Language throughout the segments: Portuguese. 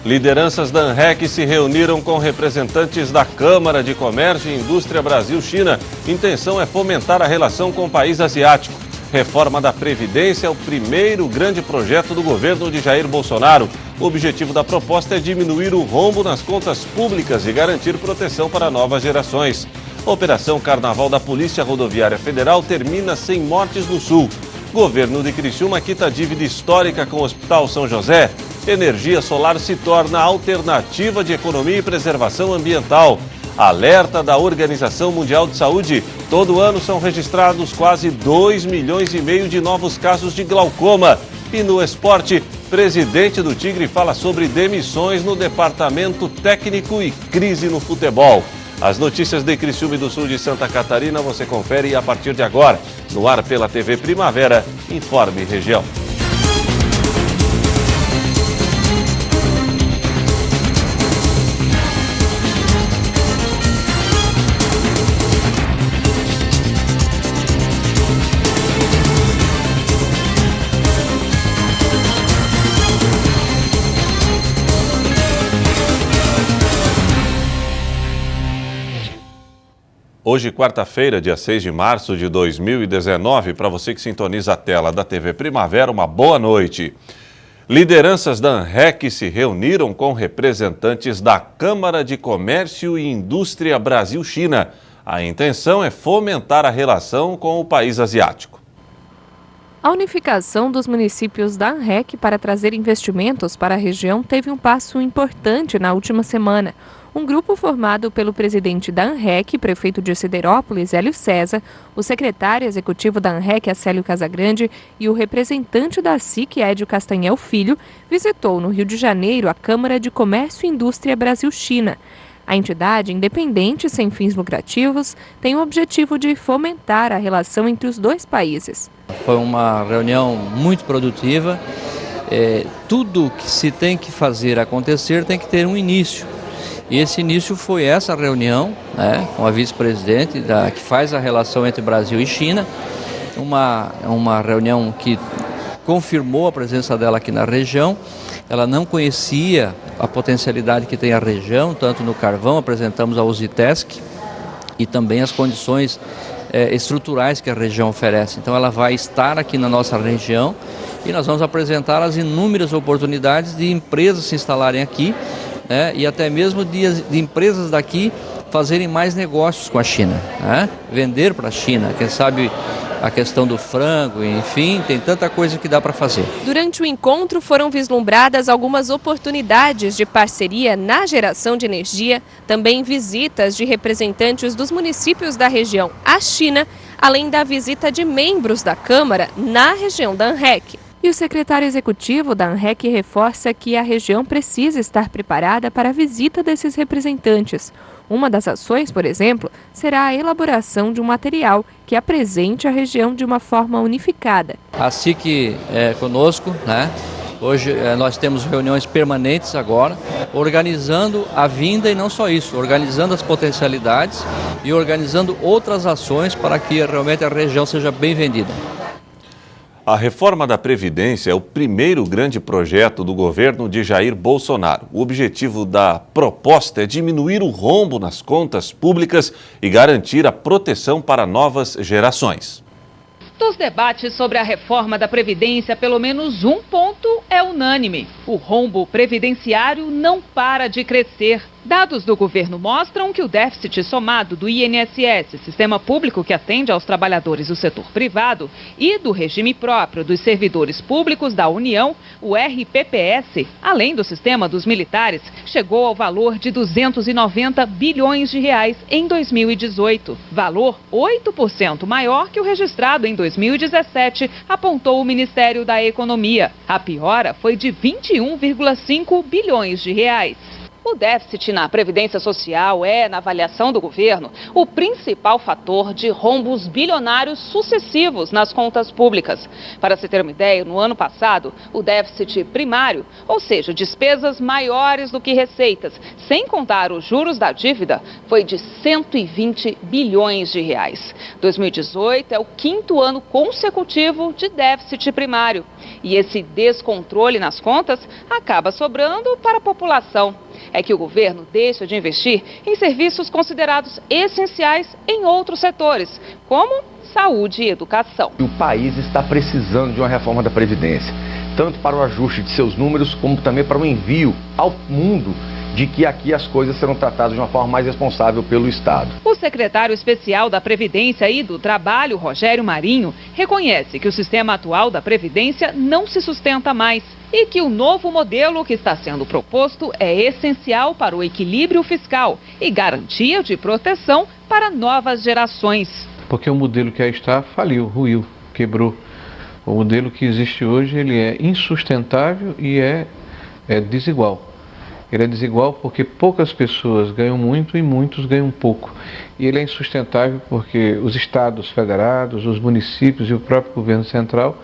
Lideranças da ANREC se reuniram com representantes da Câmara de Comércio e Indústria Brasil-China. Intenção é fomentar a relação com o país asiático. Reforma da Previdência é o primeiro grande projeto do governo de Jair Bolsonaro. O objetivo da proposta é diminuir o rombo nas contas públicas e garantir proteção para novas gerações. A Operação Carnaval da Polícia Rodoviária Federal termina sem mortes no Sul. Governo de Criciúma quita dívida histórica com o Hospital São José. Energia solar se torna alternativa de economia e preservação ambiental. Alerta da Organização Mundial de Saúde. Todo ano são registrados quase 2,5 milhões de novos casos de glaucoma. E no esporte, presidente do Tigre fala sobre demissões no departamento técnico e crise no futebol. As notícias de Criciúma e do sul de Santa Catarina você confere a partir de agora. No ar pela TV Primavera, Informe Região. Hoje, quarta-feira, dia 6 de março de 2019, para você que sintoniza a tela da TV Primavera, uma boa noite. Lideranças da ANREC se reuniram com representantes da Câmara de Comércio e Indústria Brasil-China. A intenção é fomentar a relação com o país asiático. A unificação dos municípios da ANREC para trazer investimentos para a região teve um passo importante na última semana. Um grupo formado pelo presidente da ANREC, prefeito de Siderópolis, Hélio César, o secretário executivo da ANREC, Acélio Casagrande, e o representante da SIC, Édio Castanhel Filho, visitou no Rio de Janeiro a Câmara de Comércio e Indústria Brasil-China. A entidade, independente sem fins lucrativos, tem o objetivo de fomentar a relação entre os dois países. Foi uma reunião muito produtiva. Tudo que se tem que fazer acontecer tem que ter um início. E esse início foi essa reunião, com a vice-presidente que faz a relação entre Brasil e China. Uma reunião que confirmou a presença dela aqui na região. Ela não conhecia a potencialidade que tem a região, tanto no carvão, apresentamos a Usitesc e também as condições estruturais que a região oferece. Então ela vai estar aqui na nossa região e nós vamos apresentar as inúmeras oportunidades de empresas se instalarem aqui, e até mesmo de empresas daqui fazerem mais negócios com a China, vender para a China, quem sabe a questão do frango, enfim, tem tanta coisa que dá para fazer. Durante o encontro foram vislumbradas algumas oportunidades de parceria na geração de energia, também visitas de representantes dos municípios da região à China, além da visita de membros da Câmara na região da ANREC. E o secretário executivo da ANREC reforça que a região precisa estar preparada para a visita desses representantes. Uma das ações, por exemplo, será a elaboração de um material que apresente a região de uma forma unificada. A SIC é conosco, Hoje nós temos reuniões permanentes agora, organizando a vinda e não só isso, organizando as potencialidades e organizando outras ações para que realmente a região seja bem vendida. A reforma da Previdência é o primeiro grande projeto do governo de Jair Bolsonaro. O objetivo da proposta é diminuir o rombo nas contas públicas e garantir a proteção para novas gerações. Dos debates sobre a reforma da Previdência, pelo menos um ponto é unânime: o rombo previdenciário não para de crescer. Dados do governo mostram que o déficit somado do INSS, sistema público que atende aos trabalhadores do setor privado, e do regime próprio dos servidores públicos da União, o RPPS, além do sistema dos militares, chegou ao valor de 290 bilhões de reais em 2018. Valor 8% maior que o registrado em 2017, apontou o Ministério da Economia. A piora foi de 21,5 bilhões de reais. O déficit na Previdência Social é, na avaliação do governo, o principal fator de rombos bilionários sucessivos nas contas públicas. Para se ter uma ideia, no ano passado, o déficit primário, ou seja, despesas maiores do que receitas, sem contar os juros da dívida, foi de 120 bilhões de reais. 2018 é o 5º ano consecutivo de déficit primário. E esse descontrole nas contas acaba sobrando para a população. É que o governo deixa de investir em serviços considerados essenciais em outros setores, como saúde e educação. O país está precisando de uma reforma da Previdência, tanto para o ajuste de seus números, como também para o envio ao mundo de que aqui as coisas serão tratadas de uma forma mais responsável pelo Estado. O secretário especial da Previdência e do Trabalho, Rogério Marinho, reconhece que o sistema atual da Previdência não se sustenta mais e que o novo modelo que está sendo proposto é essencial para o equilíbrio fiscal e garantia de proteção para novas gerações. Porque o modelo que aí está faliu, ruiu, quebrou. O modelo que existe hoje ele é insustentável e é desigual. Ele é desigual porque poucas pessoas ganham muito e muitos ganham pouco. E ele é insustentável porque os estados federados, os municípios e o próprio governo central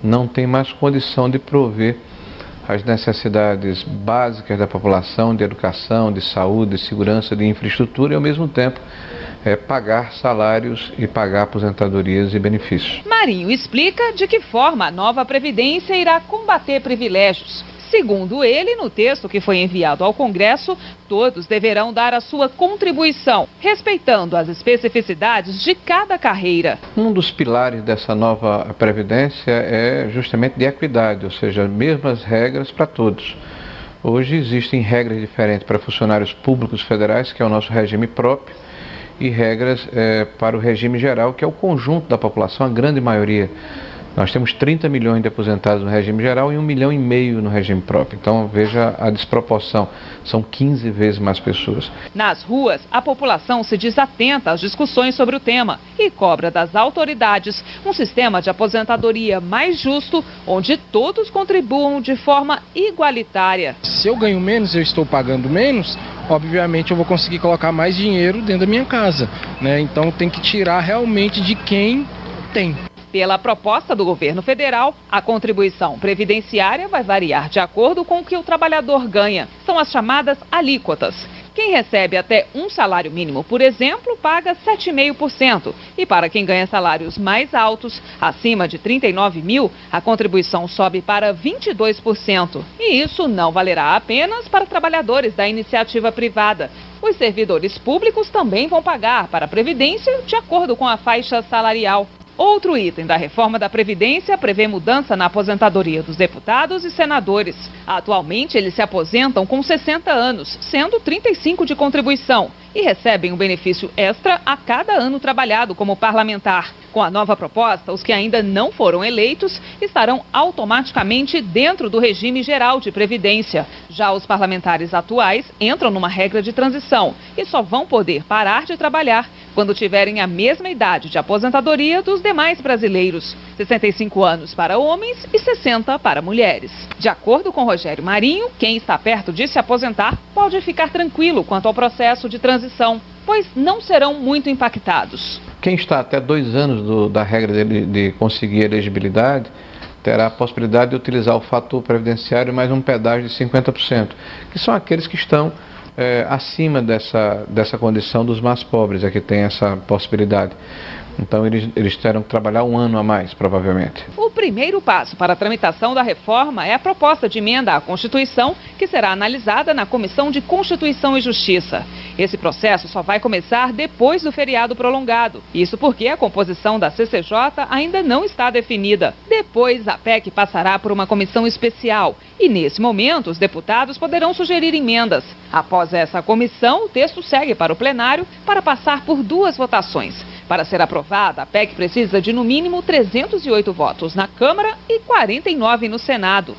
não têm mais condição de prover as necessidades básicas da população, de educação, de saúde, de segurança, de infraestrutura e ao mesmo tempo pagar salários e pagar aposentadorias e benefícios. Marinho explica de que forma a nova Previdência irá combater privilégios. Segundo ele, no texto que foi enviado ao Congresso, todos deverão dar a sua contribuição, respeitando as especificidades de cada carreira. Um dos pilares dessa nova Previdência é justamente de equidade, ou seja, mesmas regras para todos. Hoje existem regras diferentes para funcionários públicos federais, que é o nosso regime próprio, e regras para o regime geral, que é o conjunto da população, a grande maioria. Nós temos 30 milhões de aposentados no regime geral e 1,5 milhão no regime próprio. Então veja a desproporção, são 15 vezes mais pessoas. Nas ruas, a população se desatenta às discussões sobre o tema e cobra das autoridades um sistema de aposentadoria mais justo, onde todos contribuam de forma igualitária. Se eu ganho menos, eu estou pagando menos, obviamente eu vou conseguir colocar mais dinheiro dentro da minha casa, né? Então tem que tirar realmente de quem tem. Pela proposta do governo federal, a contribuição previdenciária vai variar de acordo com o que o trabalhador ganha. São as chamadas alíquotas. Quem recebe até um salário mínimo, por exemplo, paga 7,5%. E para quem ganha salários mais altos, acima de 39 mil, a contribuição sobe para 22%. E isso não valerá apenas para trabalhadores da iniciativa privada. Os servidores públicos também vão pagar para a Previdência de acordo com a faixa salarial. Outro item da reforma da Previdência prevê mudança na aposentadoria dos deputados e senadores. Atualmente, eles se aposentam com 60 anos, sendo 35 de contribuição, e recebem um benefício extra a cada ano trabalhado como parlamentar. Com a nova proposta, os que ainda não foram eleitos estarão automaticamente dentro do regime geral de previdência. Já os parlamentares atuais entram numa regra de transição e só vão poder parar de trabalhar quando tiverem a mesma idade de aposentadoria dos demais brasileiros, 65 anos para homens e 60 para mulheres. De acordo com Rogério Marinho, quem está perto de se aposentar pode ficar tranquilo quanto ao processo de transição, pois não serão muito impactados. Quem está até 2 anos da regra de conseguir elegibilidade terá a possibilidade de utilizar o fator previdenciário mais um pedágio de 50%, que são aqueles que estão acima dessa condição dos mais pobres, é que tem essa possibilidade. Então eles terão que trabalhar 1 ano a mais, provavelmente. O primeiro passo para a tramitação da reforma é a proposta de emenda à Constituição, que será analisada na Comissão de Constituição e Justiça. Esse processo só vai começar depois do feriado prolongado. Isso porque a composição da CCJ ainda não está definida. Depois, a PEC passará por uma comissão especial. E, nesse momento, os deputados poderão sugerir emendas. Após essa comissão, o texto segue para o plenário para passar por 2 votações. Para ser aprovada, a PEC precisa de no mínimo 308 votos na Câmara e 49 no Senado.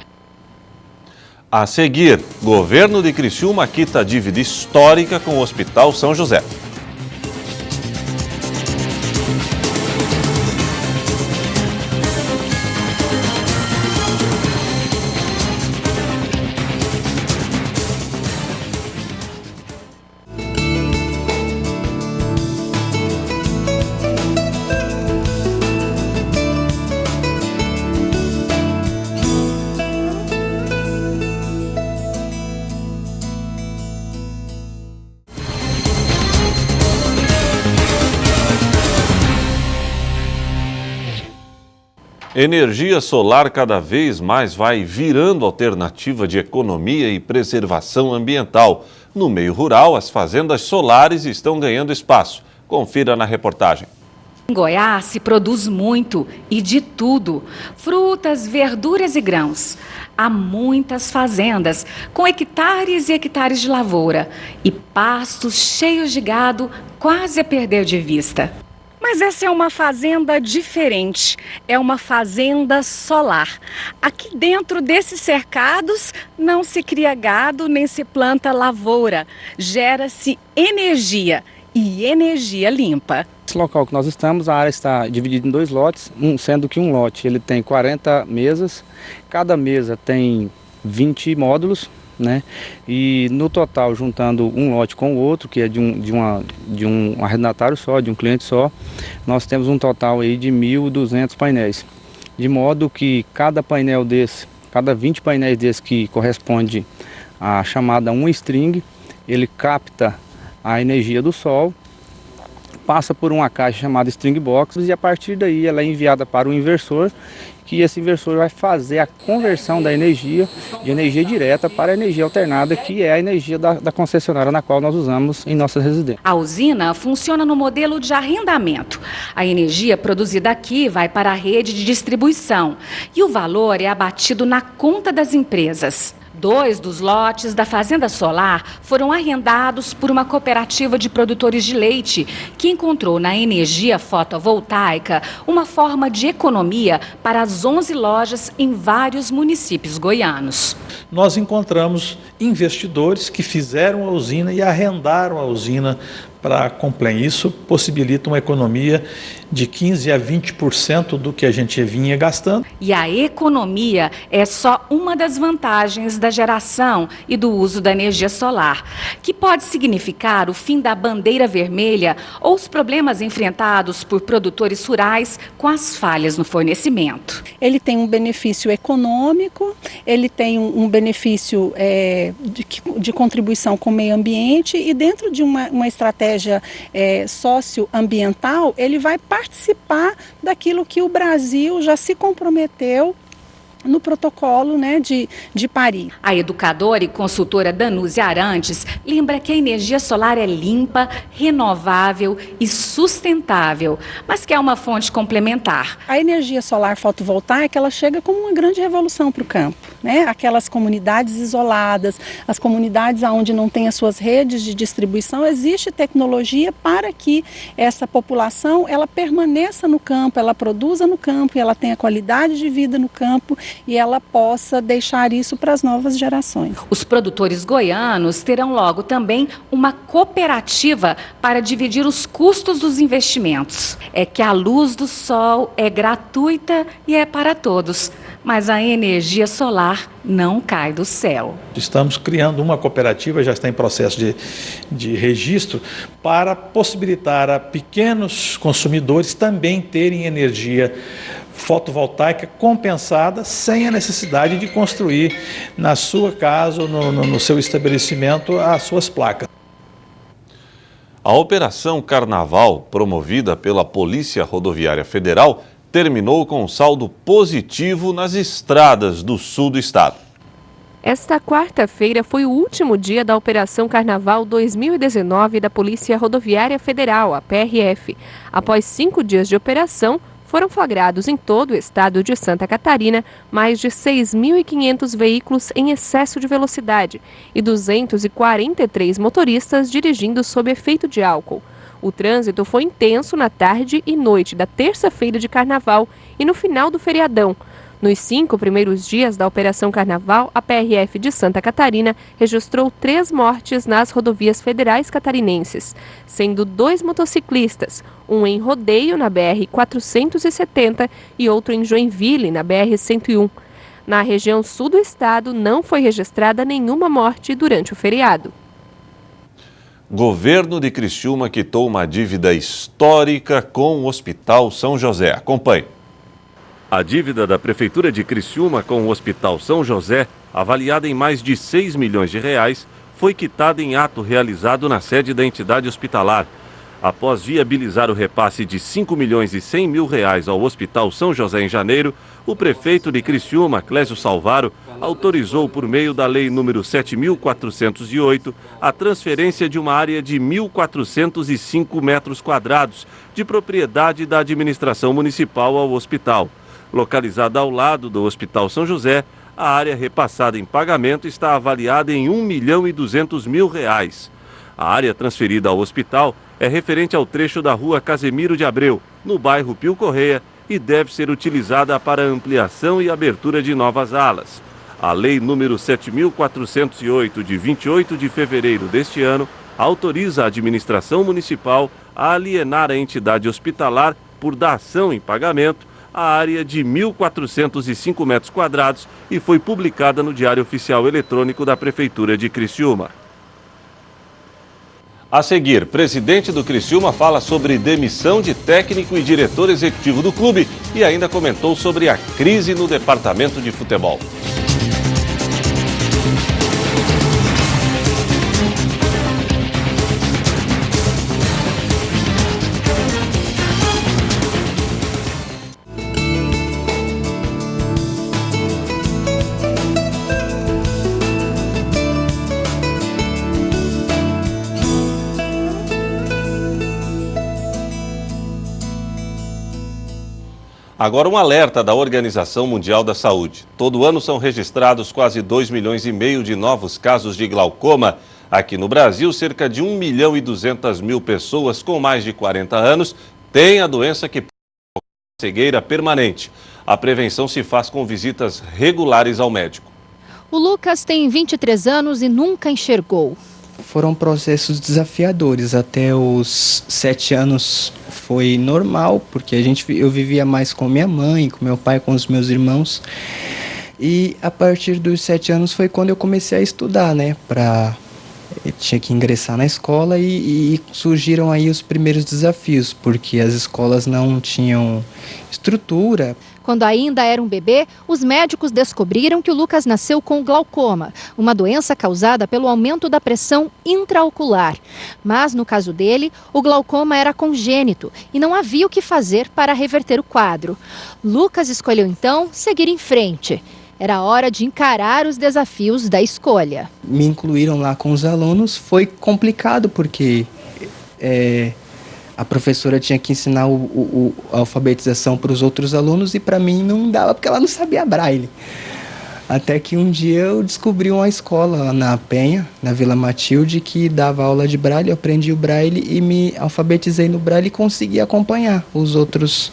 A seguir, governo de Criciúma quita dívida histórica com o Hospital São José. Energia solar cada vez mais vai virando alternativa de economia e preservação ambiental. No meio rural, as fazendas solares estão ganhando espaço. Confira na reportagem. Em Goiás se produz muito e de tudo: frutas, verduras e grãos. Há muitas fazendas com hectares e hectares de lavoura e pastos cheios de gado quase a perder de vista. Mas essa é uma fazenda diferente, é uma fazenda solar. Aqui dentro desses cercados não se cria gado nem se planta lavoura, gera-se energia e energia limpa. Esse local que nós estamos, a área está dividida em 2 lotes, sendo que um lote ele tem 40 mesas, cada mesa tem 20 módulos, né? E no total, juntando um lote com o outro, que é de um arrendatário só, de um cliente só, nós temos um total aí de 1.200 painéis. De modo que cada painel desse, cada 20 painéis desse que corresponde à chamada 1 string, ele capta a energia do sol, passa por uma caixa chamada string box e a partir daí ela é enviada para o inversor, que esse inversor vai fazer a conversão da energia de energia direta para a energia alternada, que é a energia da concessionária na qual nós usamos em nossas residências. A usina funciona no modelo de arrendamento. A energia produzida aqui vai para a rede de distribuição e o valor é abatido na conta das empresas. 2 dos lotes da Fazenda Solar foram arrendados por uma cooperativa de produtores de leite, que encontrou na energia fotovoltaica uma forma de economia para as 11 lojas em vários municípios goianos. Nós encontramos investidores que fizeram a usina e arrendaram a usina para a Complen. Isso possibilita uma economia de 15% a 20% do que a gente vinha gastando. E a economia é só uma das vantagens da geração e do uso da energia solar, que pode significar o fim da bandeira vermelha ou os problemas enfrentados por produtores rurais com as falhas no fornecimento. Ele tem um benefício econômico, ele tem um benefício de contribuição com o meio ambiente e dentro de uma estratégia socioambiental, ele vai participar daquilo que o Brasil já se comprometeu no protocolo, de Paris. A educadora e consultora Danúzia Arantes lembra que a energia solar é limpa, renovável e sustentável, mas que é uma fonte complementar. A energia solar fotovoltaica, ela chega como uma grande revolução para o campo, Aquelas comunidades isoladas, as comunidades onde não tem as suas redes de distribuição, existe tecnologia para que essa população ela permaneça no campo, ela produza no campo, e ela tenha qualidade de vida no campo e ela possa deixar isso para as novas gerações. Os produtores goianos terão logo também uma cooperativa para dividir os custos dos investimentos. É que a luz do sol é gratuita e é para todos, mas a energia solar não cai do céu. Estamos criando uma cooperativa, já está em processo de registro, para possibilitar a pequenos consumidores também terem energia fotovoltaica compensada sem a necessidade de construir na sua casa ou no seu estabelecimento as suas placas. A Operação Carnaval, promovida pela Polícia Rodoviária Federal, terminou com um saldo positivo nas estradas do sul do estado. Esta quarta-feira foi o último dia da Operação Carnaval 2019 da Polícia Rodoviária Federal, a PRF. Após 5 dias de operação, foram flagrados em todo o estado de Santa Catarina mais de 6.500 veículos em excesso de velocidade e 243 motoristas dirigindo sob efeito de álcool. O trânsito foi intenso na tarde e noite da terça-feira de Carnaval e no final do feriadão. Nos 5 primeiros dias da Operação Carnaval, a PRF de Santa Catarina registrou 3 mortes nas rodovias federais catarinenses, sendo 2 motociclistas, um em Rodeio, na BR-470, e outro em Joinville, na BR-101. Na região sul do estado, não foi registrada nenhuma morte durante o feriado. Governo de Criciúma quitou uma dívida histórica com o Hospital São José. Acompanhe. A dívida da Prefeitura de Criciúma com o Hospital São José, avaliada em mais de 6 milhões de reais, foi quitada em ato realizado na sede da entidade hospitalar. Após viabilizar o repasse de R$ 5.100.000 ao Hospital São José em janeiro, o prefeito de Criciúma, Clésio Salvaro, autorizou por meio da Lei número 7.408 a transferência de uma área de 1.405 metros quadrados de propriedade da administração municipal ao hospital. Localizada ao lado do Hospital São José, a área repassada em pagamento está avaliada em R$ 1.200.000. A área transferida ao hospital é referente ao trecho da rua Casemiro de Abreu, no bairro Pio Correia, e deve ser utilizada para ampliação e abertura de novas alas. A Lei número 7.408, de 28 de fevereiro deste ano, autoriza a administração municipal a alienar a entidade hospitalar por dação em pagamento a área de 1.405 metros quadrados e foi publicada no Diário Oficial Eletrônico da Prefeitura de Criciúma. A seguir, presidente do Criciúma fala sobre demissão de técnico e diretor executivo do clube e ainda comentou sobre a crise no departamento de futebol. Agora um alerta da Organização Mundial da Saúde. Todo ano são registrados quase 2,5 milhões de novos casos de glaucoma. Aqui no Brasil, cerca de 1.200.000 pessoas com mais de 40 anos têm a doença que provoca cegueira permanente. A prevenção se faz com visitas regulares ao médico. O Lucas tem 23 anos e nunca enxergou. Foram processos desafiadores. Até os 7 anos foi normal, porque eu vivia mais com minha mãe, com meu pai, com os meus irmãos. E a partir dos 7 anos foi quando eu comecei a estudar, né? Eu tinha que ingressar na escola e surgiram aí os primeiros desafios, porque as escolas não tinham estrutura. Quando ainda era um bebê, os médicos descobriram que o Lucas nasceu com glaucoma, uma doença causada pelo aumento da pressão intraocular. Mas, no caso dele, o glaucoma era congênito e não havia o que fazer para reverter o quadro. Lucas escolheu, então, seguir em frente. Era hora de encarar os desafios da escolha. Me incluíram lá com os alunos. Foi complicado porque a professora tinha que ensinar a alfabetização para os outros alunos e para mim não dava porque ela não sabia braille. Até que um dia eu descobri uma escola lá na Penha, na Vila Matilde, que dava aula de braille. Eu aprendi o braille e me alfabetizei no braille e consegui acompanhar os outros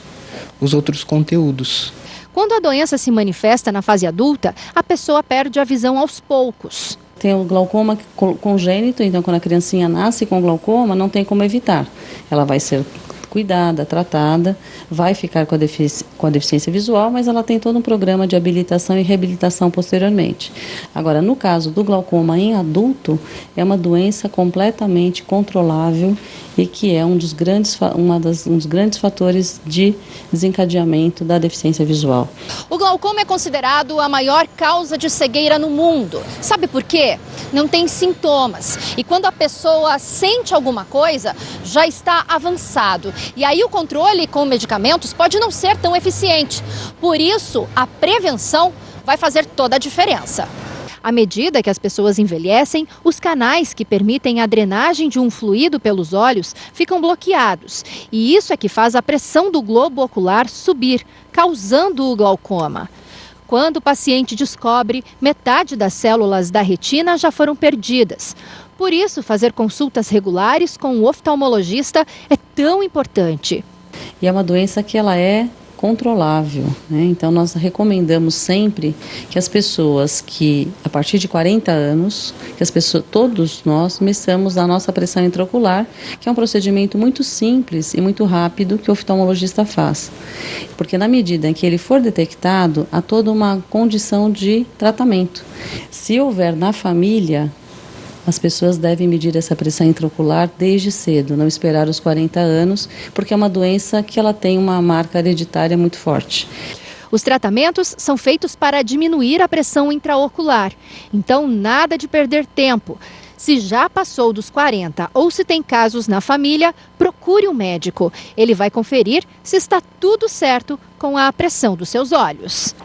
conteúdos. Quando a doença se manifesta na fase adulta, a pessoa perde a visão aos poucos. Tem o glaucoma congênito, então quando a criancinha nasce com glaucoma, não tem como evitar. Ela vai ser cuidada, tratada, vai ficar com a deficiência visual, mas ela tem todo um programa de habilitação e reabilitação posteriormente. Agora, no caso do glaucoma em adulto, é uma doença completamente controlável e que é um dos grandes fatores de desencadeamento da deficiência visual. O glaucoma é considerado a maior causa de cegueira no mundo. Sabe por quê? Não tem sintomas. E quando a pessoa sente alguma coisa, já está avançado. E aí o controle com medicamentos pode não ser tão eficiente. Por isso, a prevenção vai fazer toda a diferença. À medida que as pessoas envelhecem, os canais que permitem a drenagem de um fluido pelos olhos ficam bloqueados. E isso é que faz a pressão do globo ocular subir, causando o glaucoma. Quando o paciente descobre, metade das células da retina já foram perdidas. Por isso, fazer consultas regulares com o oftalmologista é tão importante. E é uma doença que ela é controlável, né? Então nós recomendamos sempre que as pessoas que a partir de 40 anos, todos nós meçamos a nossa pressão intraocular, que é um procedimento muito simples e muito rápido que o oftalmologista faz. Porque na medida em que ele for detectado, há toda uma condição de tratamento. Se houver na família, as pessoas devem medir essa pressão intraocular desde cedo, não esperar os 40 anos, porque é uma doença que ela tem uma marca hereditária muito forte. Os tratamentos são feitos para diminuir a pressão intraocular, então nada de perder tempo. Se já passou dos 40 ou se tem casos na família, procure um médico. Ele vai conferir se está tudo certo com a pressão dos seus olhos.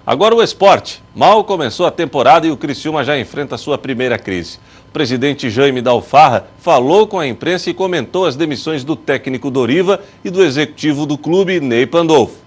Agora o esporte. Mal começou a temporada e o Criciúma já enfrenta sua primeira crise. O presidente Jaime Dalfarra falou com a imprensa e comentou as demissões do técnico Doriva e do executivo do clube, Ney Pandolfo.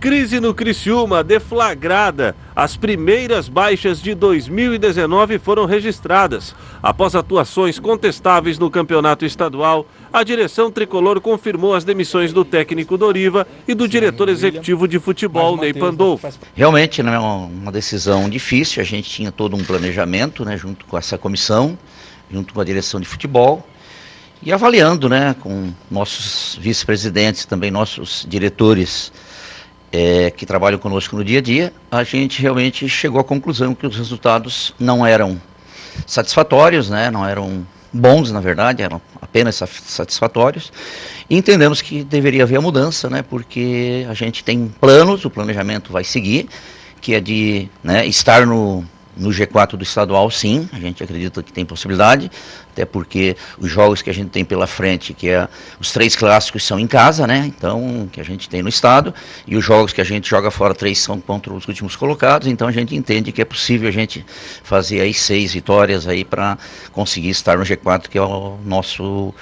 Crise no Criciúma deflagrada. As primeiras baixas de 2019 foram registradas. Após atuações contestáveis no campeonato estadual, a direção tricolor confirmou as demissões do técnico Doriva e do diretor executivo de futebol, Ney Pandolfo. Realmente não é uma decisão difícil, a gente tinha todo um planejamento, né, junto com essa comissão, junto com a direção de futebol, e avaliando, né, com nossos vice-presidentes, também nossos diretores que trabalham conosco no dia a dia, a gente realmente chegou à conclusão que os resultados não eram satisfatórios, né, não eram bons, na verdade, eram apenas satisfatórios. E entendemos que deveria haver a mudança, né, porque a gente tem planos, o planejamento vai seguir, que é de, né, estar no G4 do estadual, sim, a gente acredita que tem possibilidade, até porque os jogos que a gente tem pela frente, que é os 3 clássicos, são em casa, né, então, que a gente tem no estado, e os jogos que a gente joga fora, 3 são contra os últimos colocados, então a gente entende que é possível a gente fazer aí 6 vitórias aí para conseguir estar no G4, que é o nosso...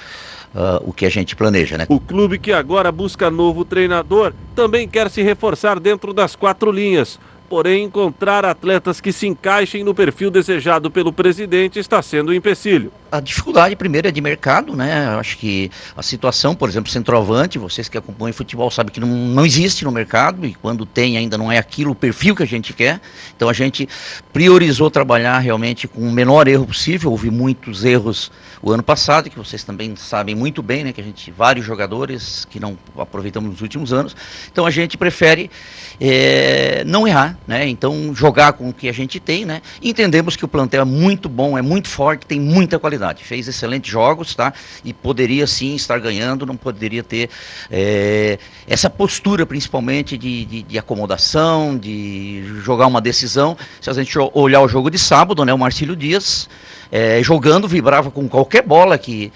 o que a gente planeja, né? O clube, que agora busca novo treinador, também quer se reforçar dentro das 4 linhas. Porém, encontrar atletas que se encaixem no perfil desejado pelo presidente está sendo um empecilho. A dificuldade primeiro é de mercado, né? Eu acho que a situação, por exemplo, centroavante, vocês que acompanham futebol sabem que não existe no mercado, e quando tem ainda não é aquilo, o perfil que a gente quer. Então a gente priorizou trabalhar realmente com o menor erro possível. Houve muitos erros o ano passado, que vocês também sabem muito bem, né? Que a gente, vários jogadores que não aproveitamos nos últimos anos. Então a gente prefere não errar, né? Então jogar com o que a gente tem, né? E entendemos que o plantel é muito bom, é muito forte, tem muita qualidade. Fez excelentes jogos, tá? E poderia sim estar ganhando, não poderia ter essa postura, principalmente de acomodação, de jogar uma decisão. Se a gente olhar o jogo de sábado, né? O Marcílio Dias jogando, vibrava com qualquer bola que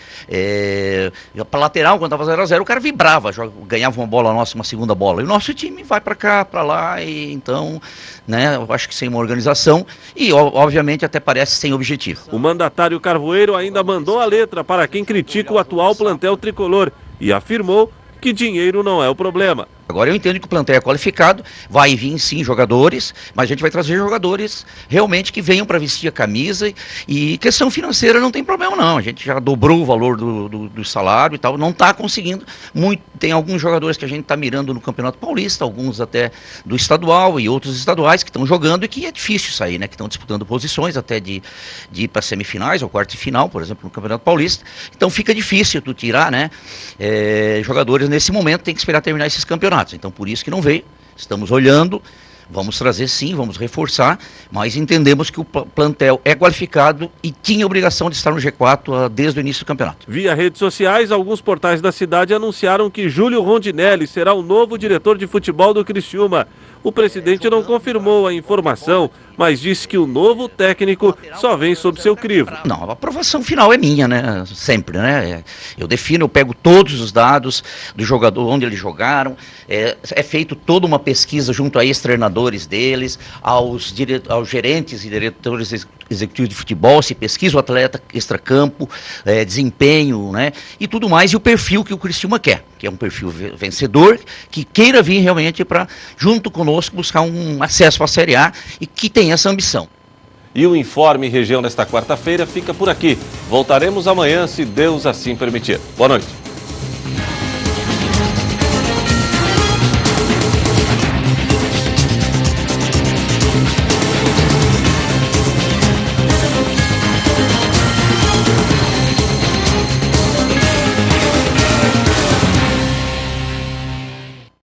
para lateral, quando estava 0-0, o cara vibrava, ganhava uma bola nossa, uma segunda bola. E o nosso time vai para cá, para lá, e então, né, eu acho que sem uma organização e, obviamente, até parece sem objetivo. O mandatário Carvoeiro ainda mandou a letra para quem critica o atual plantel tricolor e afirmou que dinheiro não é o problema. Agora eu entendo que o plantel é qualificado, vai vir sim jogadores, mas a gente vai trazer jogadores realmente que venham para vestir a camisa, e questão financeira não tem problema não, a gente já dobrou o valor do salário e tal, não está conseguindo muito. Tem alguns jogadores que a gente está mirando no Campeonato Paulista, alguns até do estadual e outros estaduais que estão jogando e que é difícil sair, né, que estão disputando posições até de ir para semifinais ou quarta de final, por exemplo, no Campeonato Paulista, então fica difícil tu tirar, né, jogadores nesse momento, tem que esperar terminar esses campeonatos. Então por isso que não veio, estamos olhando, vamos trazer sim, vamos reforçar, mas entendemos que o plantel é qualificado e tinha obrigação de estar no G4 desde o início do campeonato. Via redes sociais, alguns portais da cidade anunciaram que Júlio Rondinelli será o novo diretor de futebol do Criciúma. O presidente não confirmou a informação, mas disse que o novo técnico só vem sob seu crivo. Não, a aprovação final é minha, né? Sempre, né? Eu defino, eu pego todos os dados do jogador, onde eles jogaram, é feito toda uma pesquisa junto a ex-treinadores deles, aos gerentes e diretores executivos de futebol, se pesquisa o atleta extracampo, desempenho, né? E tudo mais, e o perfil que o Criciúma quer, que é um perfil vencedor, que queira vir realmente para, junto conosco, buscar um acesso à Série A e que tem essa ambição. E o Informe Região desta quarta-feira fica por aqui. Voltaremos amanhã, se Deus assim permitir. Boa noite.